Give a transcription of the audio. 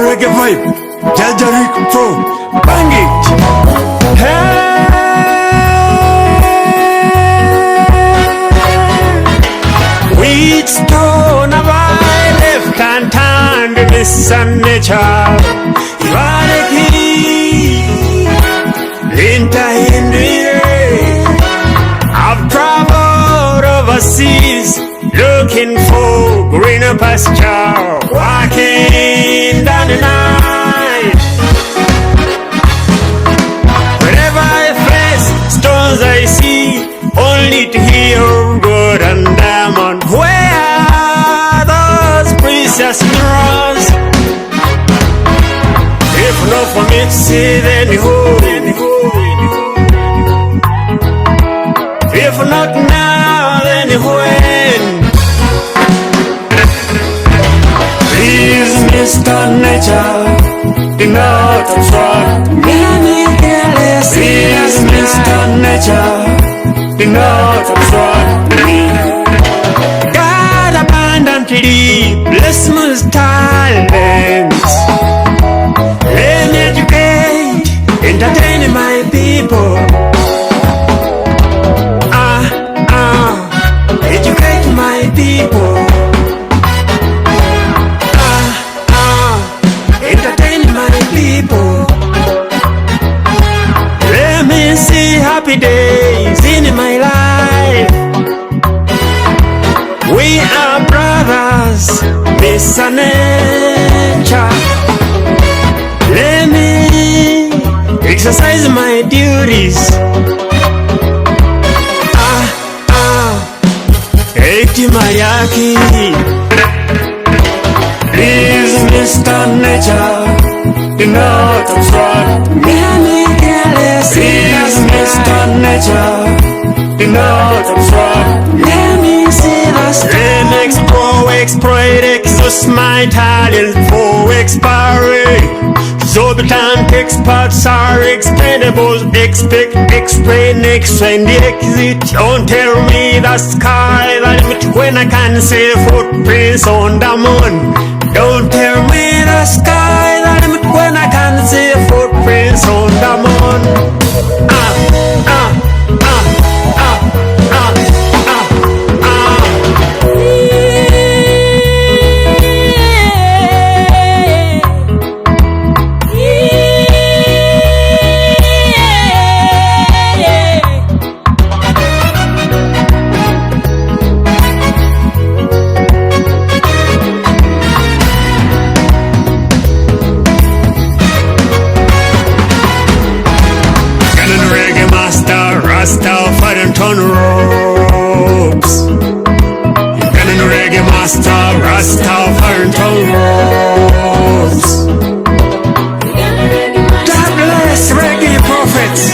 reggae vibe. Jajaric Pro, bang it. Hey. Which stone have I left unturned in this nature? You are the key. Winter in the air. I've traveled overseas looking for greener pasture, walking down the night. Whenever I face stones I see, only to hear gold and diamond. Where are those precious minerals? If not for me, see then who? If not now, then when? Please, Mr. Nature, do not obstruct me. Please, Mr. Nature, do not obstruct me. God abundantly bless my talents. Let me educate, entertain my people. Educate my people. Entertain my people. Let me see happy days in my life. We are brothers, Mr. Nature. Let me exercise my duties. Eti Mariaki. Please, Mr. Nature, do not obstruct me. Please, Mr. Nature, do not obstruct me. Let me see the stars. Exploit, exhaust my talent for expiry. Exorbitant experts are expendables. Expect, explain, extend the exit. Don't tell me the sky the limit when I can see footprints on the moon. Don't tell me the sky the limit when I can see footprints on the moon. Rastafarian ropes. You're reggae master, Rastafarian ropes. God bless reggae prophets.